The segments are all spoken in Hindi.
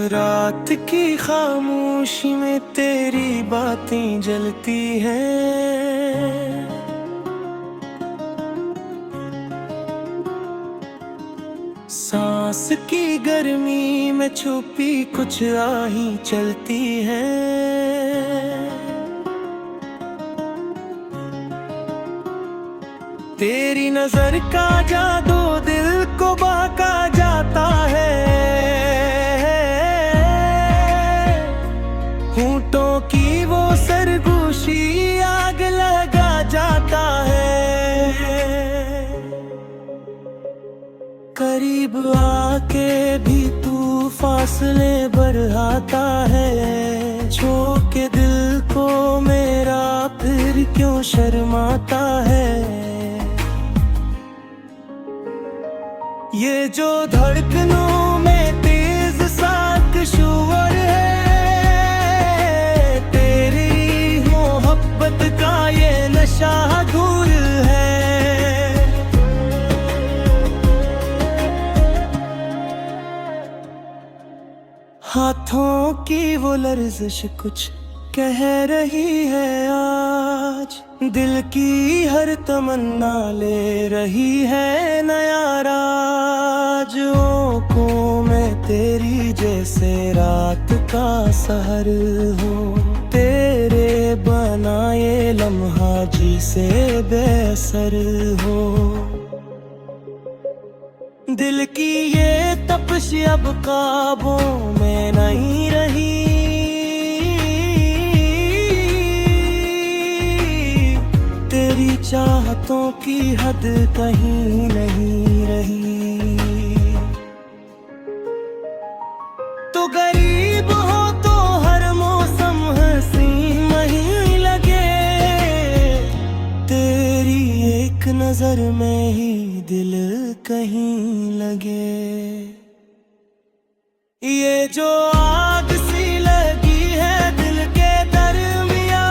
रात की खामोशी में तेरी बातें जलती हैं। सांस की गर्मी में छुपी कुछ आही चलती हैं। तेरी नजर का जादू दिल को बहका जाता है। होंठों की वो सरगोशी आग लगा जाता है। करीब आके भी तू फासले बढ़ाता है। छू के दिल को मेरा फिर क्यों शर्माता है। ये जो धड़कनों में तेज साक शोर है, तेरी मोहब्बत का ये नशा दूर है। हाथों की वो लर्जिश कुछ कह रही है आज। दिल की हर तमन्ना ले रही है नया राज। आँखों में तेरी जैसे रात का सहर हो। तेरे बनाए लम्हा जी से बेअसर हो। दिल की ये तपश अब काबू में नहीं रही। तेरी चाहतों की हद कहीं नहीं रही। तो गरीब हो तो हर मौसम हसीन नहीं लगे। तेरी एक नजर में ही दिल कहीं लगे। ये जो आग सी लगी है दिल के दरमियां,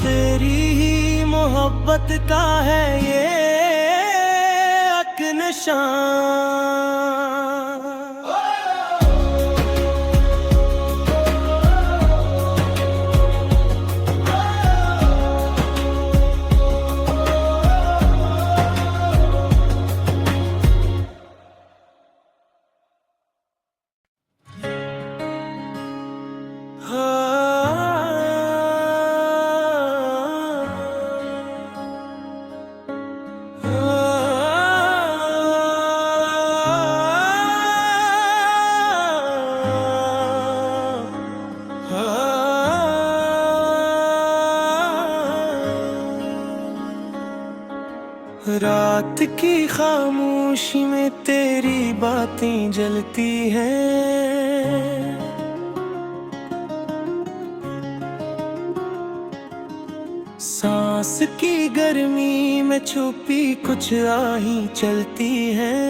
तेरी ही मोहब्बत का है ये अक निशान। रात की खामोशी में तेरी बातें जलती हैं। सांस की गर्मी में छुपी कुछ आही चलती हैं।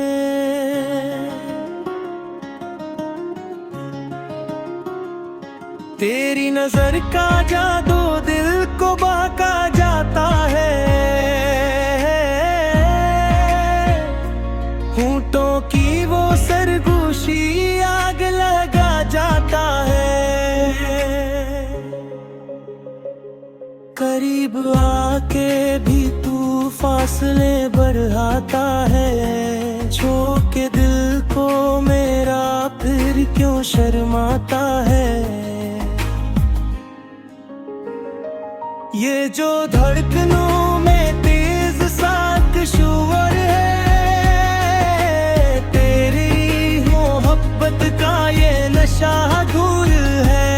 तेरी नजर का जादू दिल को बहका जाता है। होंठों की वो सरगोशी आग लगा जाता है। करीब आके भी तू फासले बढ़ाता है। छू के दिल को मेरा फिर क्यों शर्माता है। ये जो धड़कनों में तेज साक शोर है, तेरी मोहब्बत का ये नशा दूर है।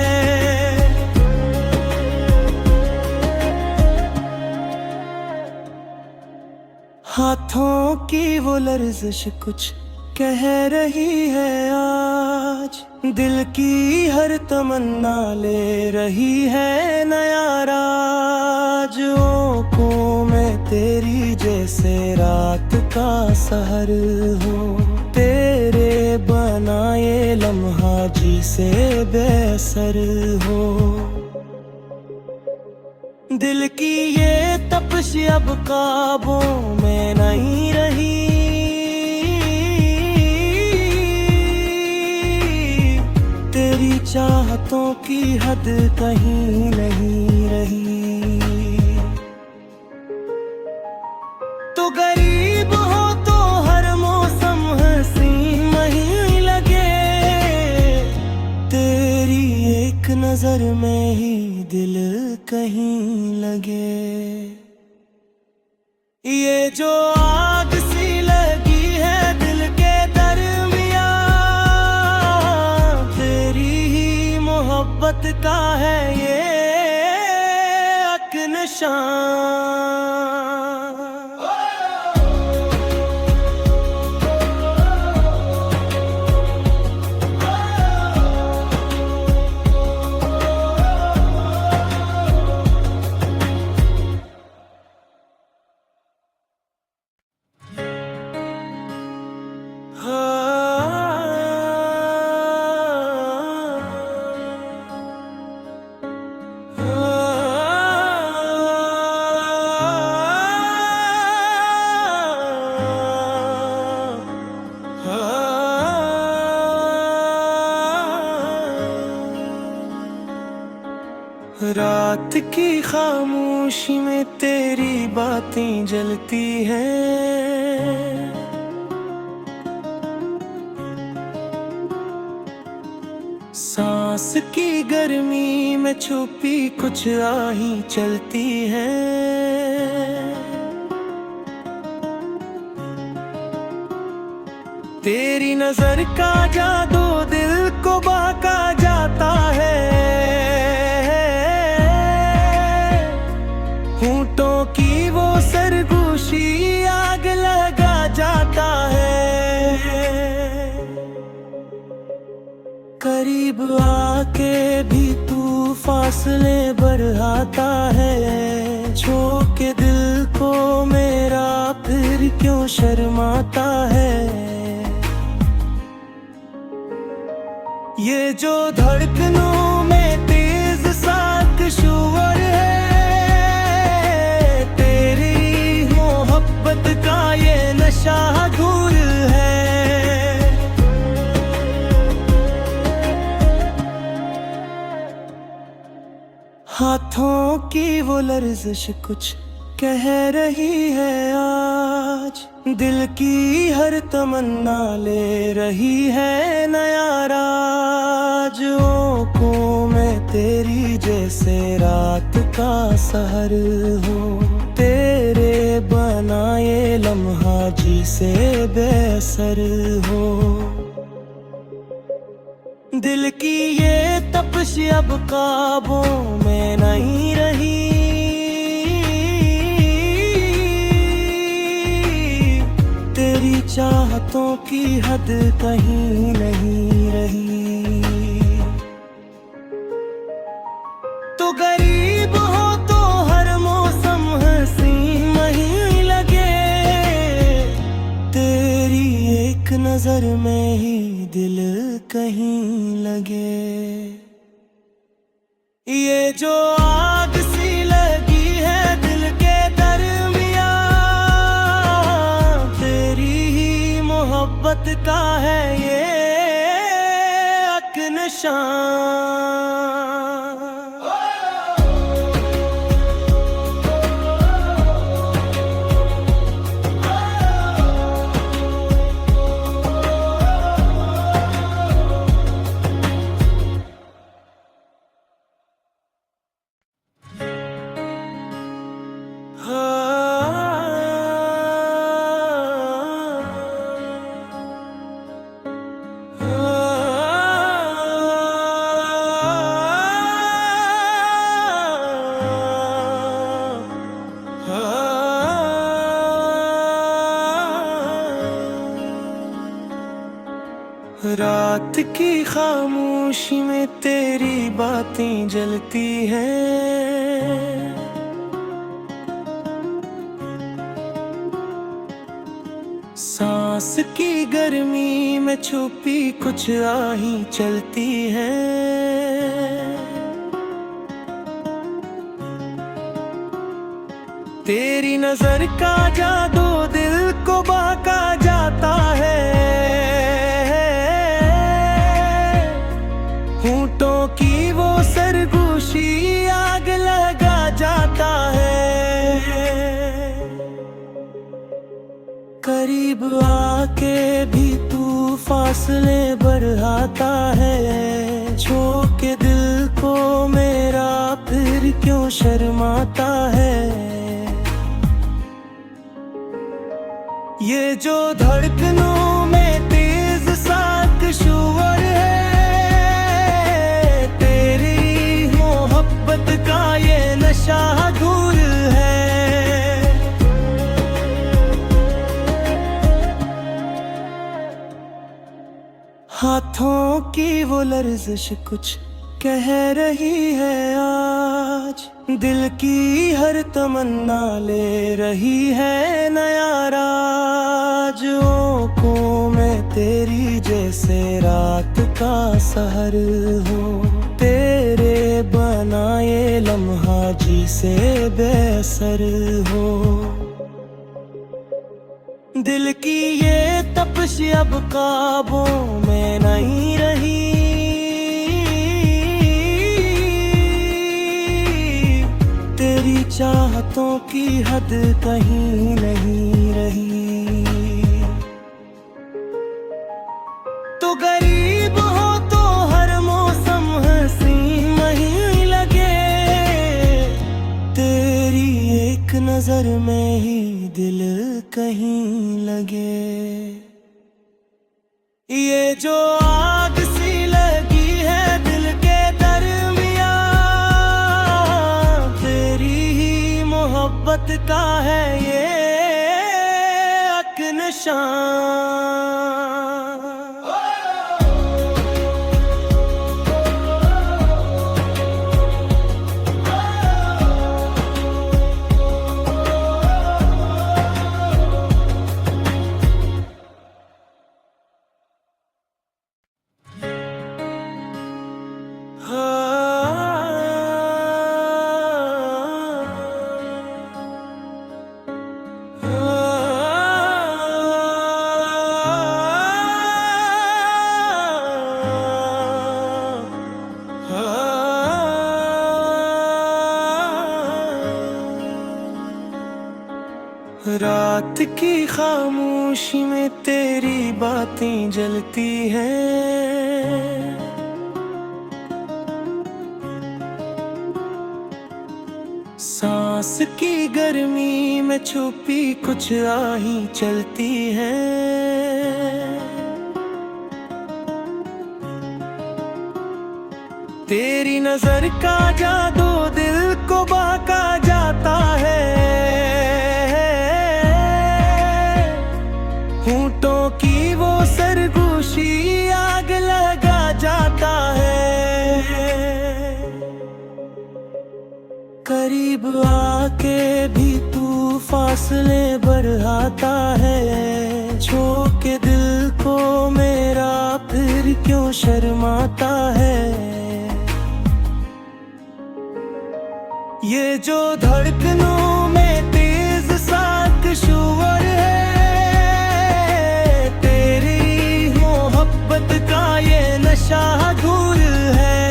हाथों की वो लर्जिश कुछ कह रही है आज। दिल की हर तमन्ना ले रही है नया राज। आँखों में तेरी जैसे रात का सहर हो। तेरे बनाए लम्हा जी से बेअसर हो। दिल की ये तपश अब काबू में नहीं रही। चाहतों की हद कहीं नहीं रही। तो गरीब हो तो हर मौसम हंसी वहीं लगे, तेरी एक नजर में ही दिल कहीं लगे। ये जो आग सी लगी है दिल के दरमियां, तेरी ही मोहब्बत का है ये एक निशान। रात की खामोशी में तेरी बातें जलती हैं, सांस की गर्मी में छुपी कुछ आही चलती हैं। तेरी नजर का जादू दिल को बहका जाता है, होंठों की वो सरगोशी आग लगा जाता है। करीब आके भी तू फासले बढ़ाता है, छू के दिल को मेरा फिर क्यों शर्माता है। ये जो धड़कनों में तेज सा शोर है, तेरी मोहब्बत का ये नशा दूर है। हाथों की वो लर्जिश कुछ कह रही है आज, दिल की हर तमन्ना ले रही है नया राज। आँखों में तेरी जैसे रात का सहर हो, तेरे बनाए लम्हा जी से बेअसर हो। दिल की ये तपिश अब काबू में नहीं रही, तेरी चाहतों की हद कहीं नहीं रही। तो गरीब हो तो हर मौसम हंसी वहीं लगे, तेरी एक नजर में ही दिल कहीं लगे। ये जो आग सी लगी है दिल के दरमियां, तेरी ही मोहब्बत का है ये एक निशान। रात की खामोशी में तेरी बातें जलती हैं, सांस की गर्मी में छुपी कुछ आही चलती हैं। तेरी नजर का जादू दिल को बहका जाता है, होंठों करीब आके भी तू फासले बढ़ाता है। छो के दिल को मेरा फिर क्यों शर्माता है। ये जो धड़कनों में तेज साक शूर है, तेरी मोहब्बत का ये नशा दूर है। हाथों की वो लर्जिश कुछ कह रही है आज, दिल की हर तमन्ना ले रही है नया राज। आँखों में तेरी जैसे रात का सहर हो, तेरे बनाए लम्हा जी से बेअसर हो। दिल की ये तपश अब काबू में नहीं रही, तेरी चाहतों की हद कहीं नहीं रही। तो गरीब हो तो हर मौसम हंसी नहीं लगे, तेरी एक नजर में ही दिल कहीं लगे। ये जो आग सी लगी है दिल के दरमियां, तेरी ही मोहब्बत का है ये अक निशान। रात की खामोशी में तेरी बातें जलती हैं, सांस की गर्मी में छुपी कुछ आही चलती है। तेरी नजर का जादू दिल को बहका जाता है, होंठों की वो सरगोशी आग लगा जाता है। करीब आके भी तू फासले बढ़ाता है। छो के दिल को मेरा फिर क्यों शर्माता है। ये जो धड़कनों में तेज साक शूर है, का ये नशा दूर है।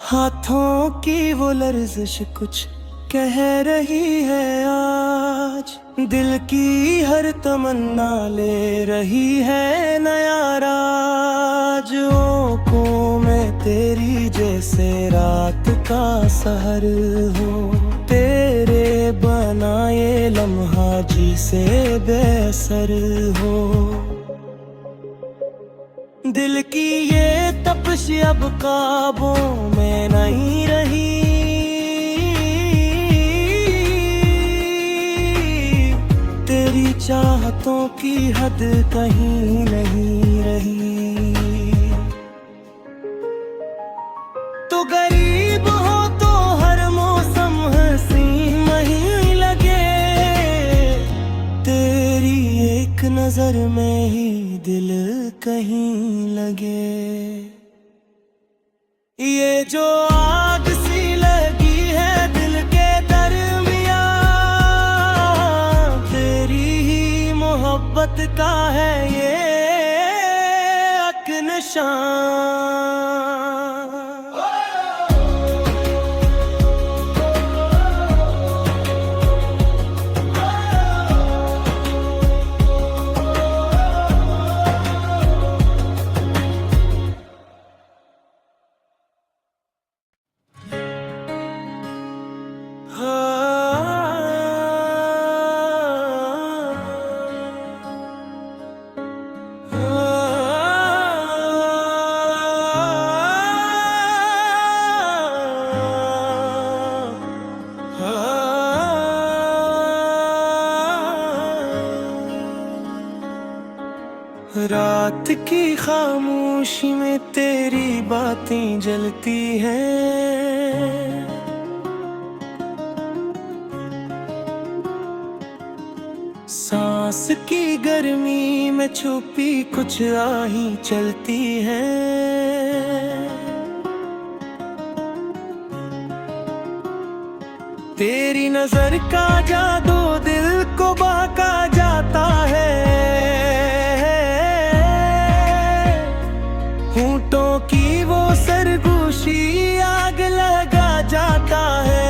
हाथों की वो लर्जिश कुछ कह रही है आज, दिल की हर तमन्ना ले रही है नया राज। आँखों में तेरी जैसे रात का सहर हो, तेरे बनाए लम्हा जी से बेअसर हो। दिल की ये तपश अब काबू में नहीं रही, तेरी चाहतों की हद कहीं नहीं रही। तो गरीब हो तो हर मौसम हंसी नहीं लगे, तेरी एक नजर में ही दिल कहीं लगे। ये जो आग सी लगी है दिल के दरमियां, तेरी ही मोहब्बत का है ये अक निशान। रात की खामोशी में तेरी बातें जलती हैं। सांस की गर्मी में छुपी कुछ आही चलती हैं। तेरी नजर का जादू दिल को बहका जाता है। होंठों की वो सरगोशी आग लगा जाता है।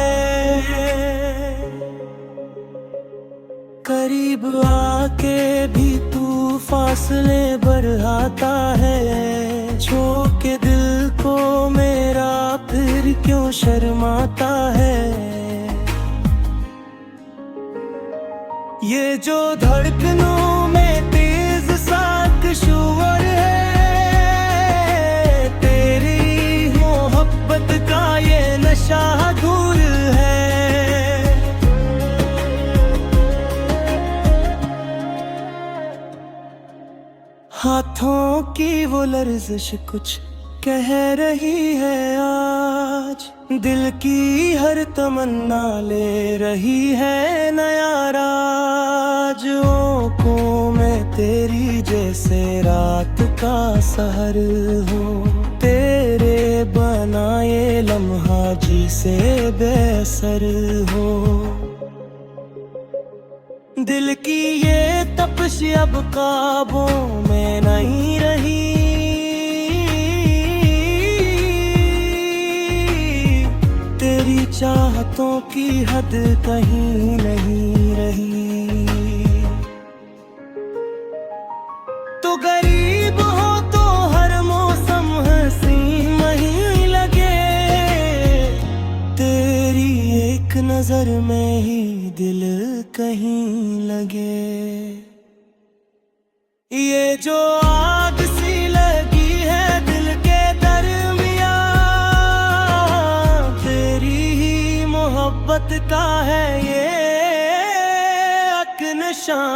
करीब आके भी तू फासले बढ़ाता है। छू के दिल को मेरा फिर क्यों शर्माता है। ये जो धड़कनों में तेज साथ शोर है, तेरी मोहब्बत का ये नशा दूर है। हाथों की वो लर्जिश कुछ कह रही है आज। दिल की हर तमन्ना ले रही है नया राज। आँखों में तेरी जैसे रात का सहर हो। तेरे बनाए लम्हा जी से बेअसर हो। दिल की ये तपिश अब काबू में नहीं रही। तेरी चाहतों की हद कहीं नहीं रही। तो गरीब हो तो हर मौसम हसीन नहीं लगे। तेरी एक नजर में ही दिल कहीं लगे। ये जो आग सी लगी है दिल के दरमियां, तेरी ही मोहब्बत का है ये अक्नशां।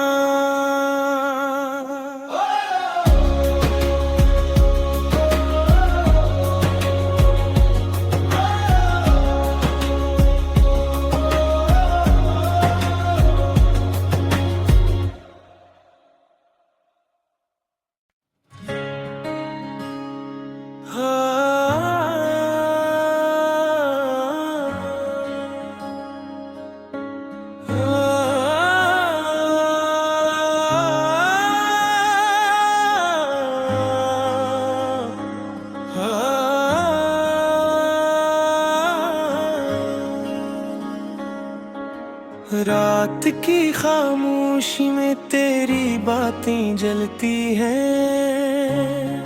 रात की खामोशी में तेरी बातें जलती हैं।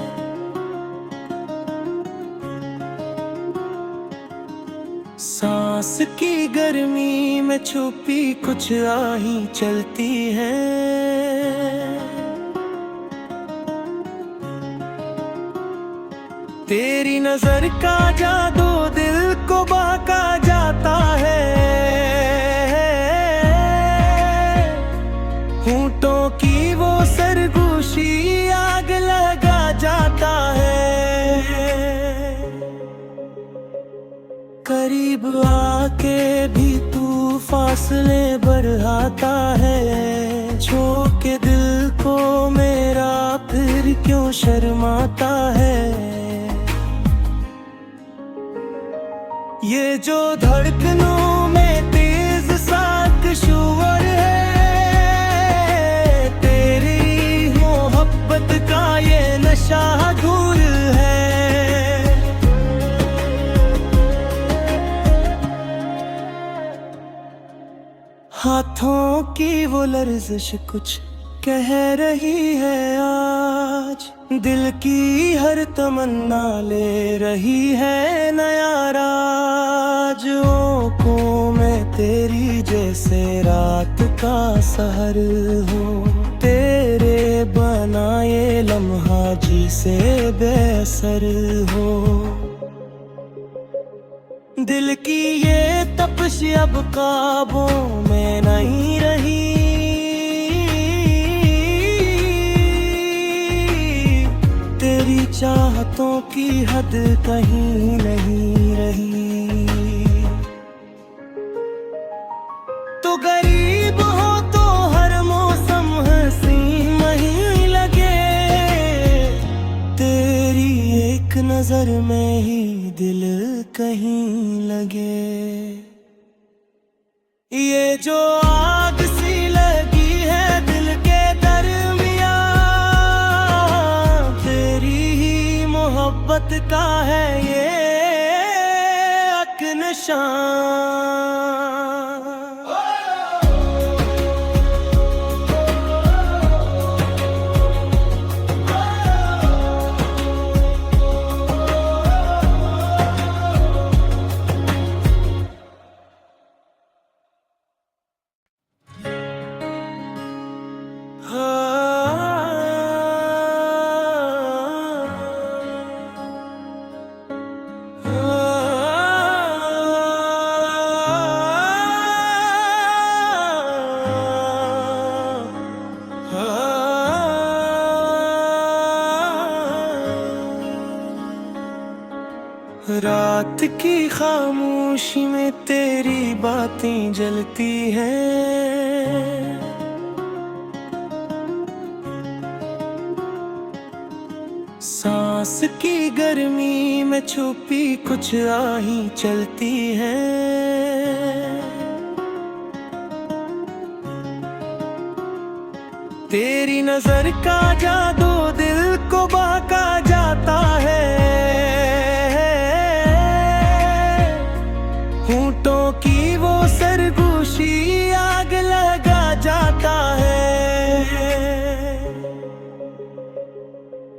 सांस की गर्मी में छुपी कुछ आही चलती हैं। तेरी नजर का जादू दिल को बहका जाता है। होंठों की वो सरगोशी आग लगा जाता है। करीब आके भी तू फासले बढ़ाता है। छू के दिल को मेरा फिर क्यों शर्माता है। ये जो धड़कनों में तेज साथ शोर है, तेरी मोहब्बत का ये नशा दूर है। हाथों की वो लर्जिश कुछ कह रही है आज। दिल की हर तमन्ना ले रही है नया राज। आँखों में तेरी जैसे रात का सहर हो। तेरे बनाए लम्हा जी से बेअसर हो। दिल की ये तपिश अब काबू में नहीं रही। चाहतों की हद कहीं नहीं रही। तो गरीब हो तो हर मौसम हंसी नहीं लगे, तेरी एक नजर में ही दिल कहीं लगे। ये जो आग सी लगी है दिल के दरमियां, तेरी ही मोहब्बत का है ये एक निशान। रात की खामोशी में तेरी बातें जलती हैं, सांस की गर्मी में छुपी कुछ आही चलती हैं। तेरी नजर का जादू दिल को बहका जाता है, होंठों की वो सरगोशी आग लगा जाता है।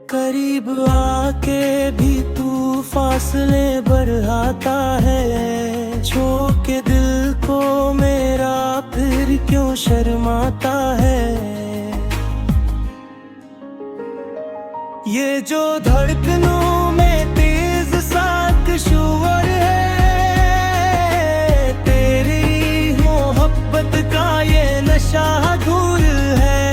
करीब आके भी तू फासले बढ़ाता है, छू के दिल को मेरा फिर क्यों शर्माता है। ये जो धड़कनों में तेज साथ शोर है, तेरी मोहब्बत का ये नशा दूर है।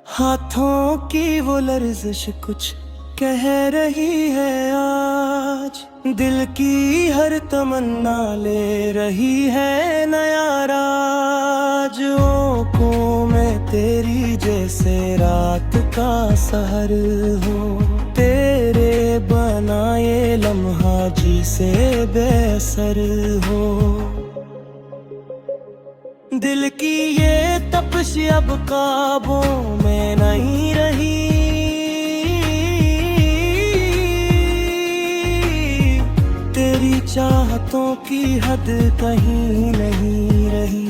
हाथों की वो लर्जिश कुछ कह रही है आज, दिल की हर तमन्ना ले रही है नया राज। आँखों में तेरी जैसे रात का सहर हो, तेरे बनाए लम्हा जी से बेअसर हो। दिल की ये तपिश अब काबू में नहीं रही, तेरी चाहतों की हद कहीं नहीं रही।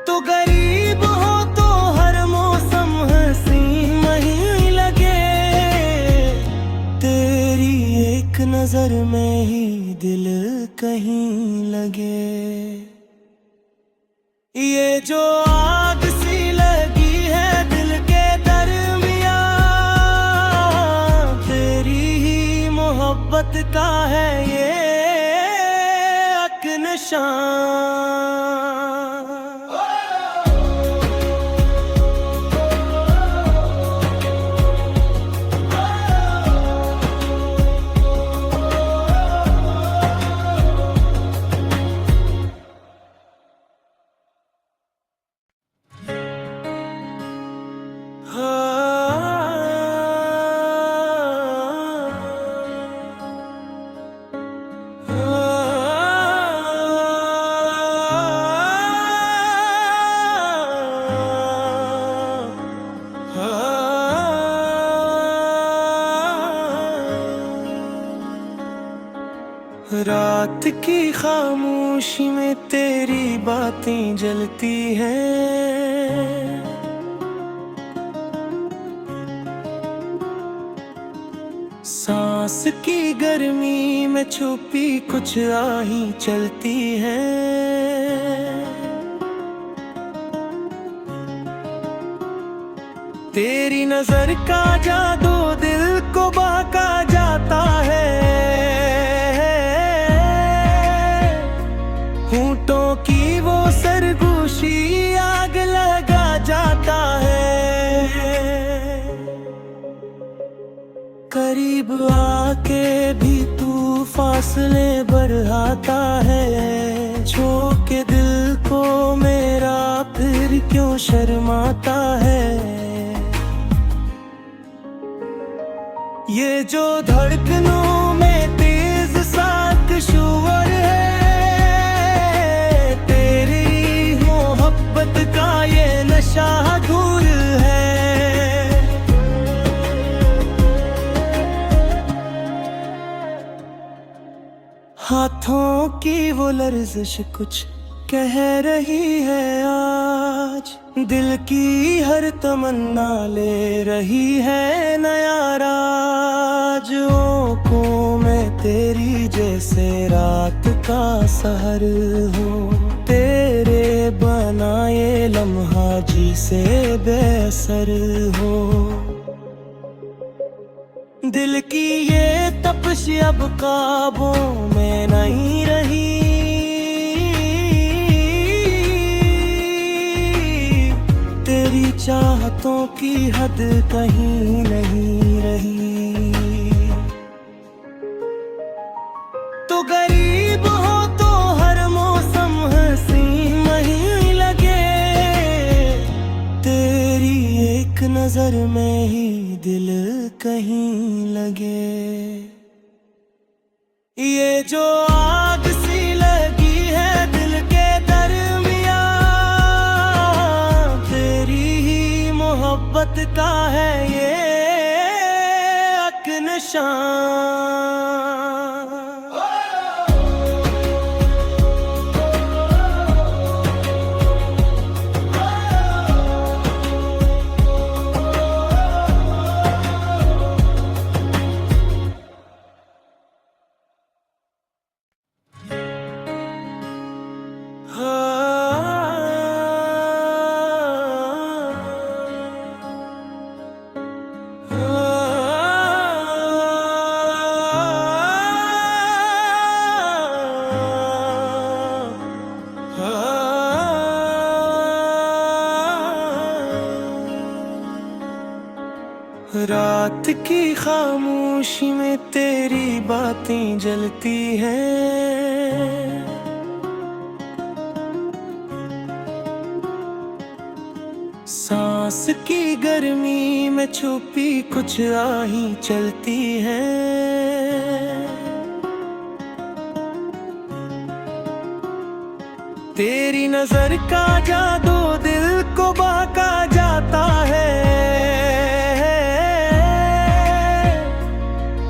तो गरीब हो तो हर मौसम हंसी नहीं लगे, तेरी एक नजर में ही दिल कहीं लगे। ये जो आग सी लगी है दिल के दरमियां, तेरी ही मोहब्बत का है ये एक निशान। रात की खामोशी में तेरी बातें जलती हैं, सांस की गर्मी में छुपी कुछ आही चलती हैं। तेरी नजर का जादू दिल को बहका जाता है, होंठ होठों की वो सरगोशी आग लगा जाता है। करीब आके भी तू फासले बढ़ाता है। छू के दिल को मेरा फिर क्यों शर्माता है। ये जो धड़कनों में तेज साथ शोर है, तेरी मोहब्बत का ये नशा दूर है। हाथों की वो लर्जिश कुछ कह रही है आज। दिल की हर तमन्ना ले रही है नया राज। आँखों में तेरी जैसे रात का सहर हो। तेरे बनाए लम्हा जी से बेअसर हो। दिल की ये तपश अब काबू में नहीं रही। तेरी चाहतों की हद कहीं नहीं रही। तो गरीब हो तो हर मौसम हंसी नहीं लगे। तेरी एक नजर में ही दिल कहीं लगे। ये जो आग सी लगी है दिल के दरमियां, तेरी ही मोहब्बत का है ये अक्नशान। रात की खामोशी में तेरी बातें जलती हैं। सांस की गर्मी में छुपी कुछ आही चलती हैं। तेरी नजर का जादू दिल को बहका जाता है।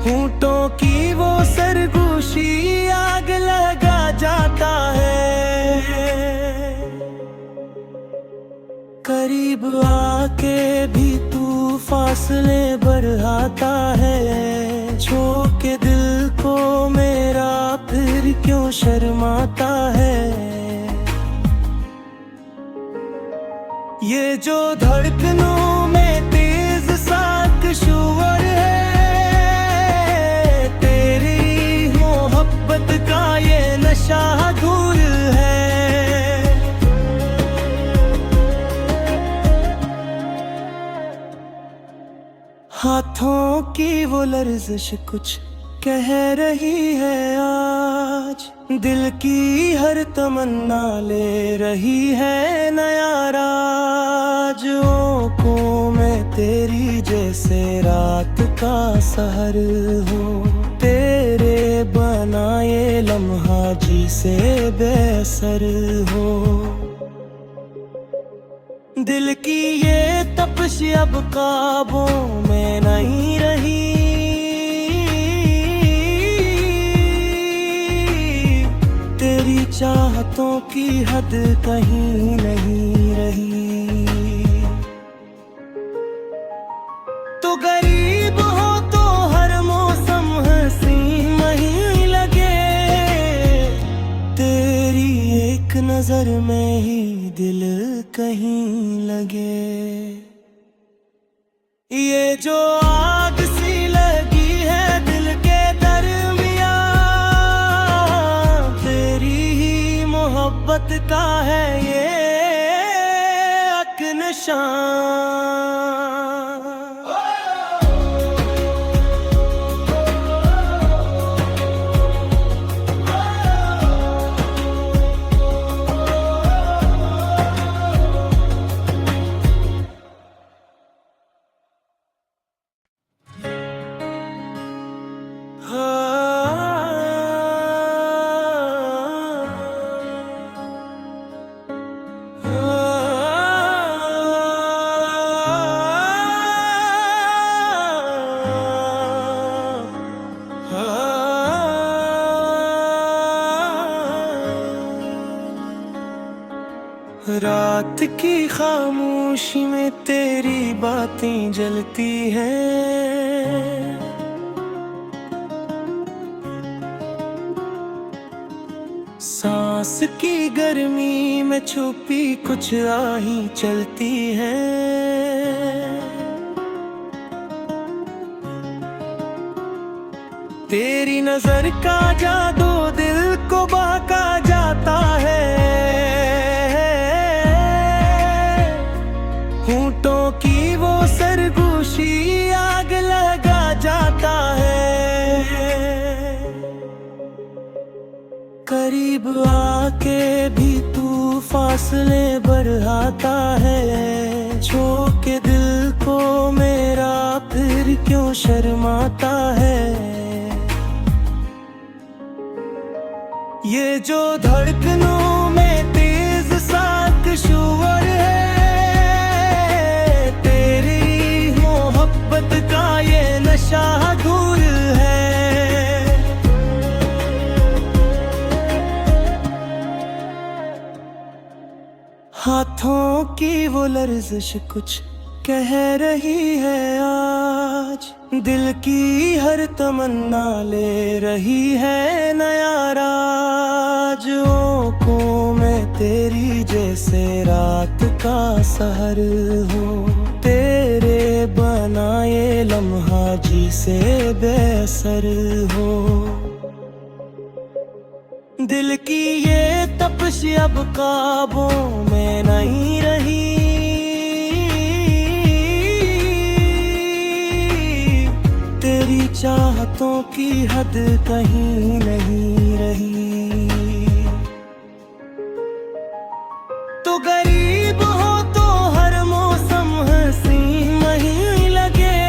होठों की वो सरगोशी आग लगा जाता है। करीब आके भी तू फासले बढ़ाता है। छू के दिल को मेरा फिर क्यों शर्माता है। ये जो धड़कनों में तेज साथ शोर है, तेरी मोहब्बत का ये नशा दूर है। हाथों की वो लर्जिश कुछ कह रही है आज। दिल की हर तमन्ना ले रही है नया राज। आँखों में तेरी जैसे रात का सहर हो। तेरे बनाए लम्हा जी से बेअसर हो। दिल की ये तपश अब काबू में नहीं रही। तेरी चाहतों की हद कहीं नहीं रही। तो गरीब हो तो हर मौसम हंसी नहीं लगे। तेरी एक नजर में ही दिल कहीं लगे। ये जो आग सी लगी है दिल के दरमियां, तेरी ही मोहब्बत मोहब्बत का है ये अक निशान। रात की खामोशी में तेरी बातें जलती हैं, सांस की गर्मी में छुपी कुछ राहें चलती हैं। तेरी नजर का जादू दिल को बहका जाता है, होंठों की वो सरगोशी आग लगा जाता है। करीब आके भी तू फासले बढ़ाता है, छू के दिल को मेरा फिर क्यों शर्माता है। ये जो धड़कनों में तेज सा शोर है, तेरी मोहब्बत का ये नशा दूर है। हाथों की वो लर्जिश कुछ कह रही है आज, दिल की हर तमन्ना ले रही है नया राज। आँखों में तेरी जैसे रात का सहर हो, तेरे बनाए लम्हा जी से बेअसर हो। दिल की ये तपिश अब काबू में नहीं रही, तेरी चाहतों की हद कहीं नहीं रही। तो गरीब हो तो हर मौसम हंसी नहीं लगे,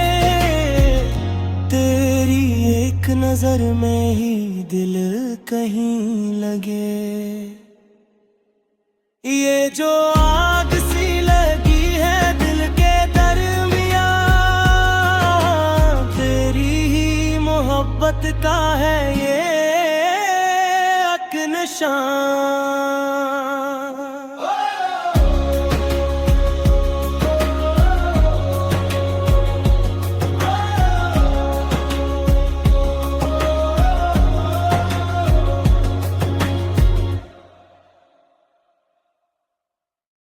तेरी एक नजर में ही दिल कहीं लगे। ये जो आग सी लगी है दिल के दरमियां, तेरी ही मोहब्बत का है ये अक निशान।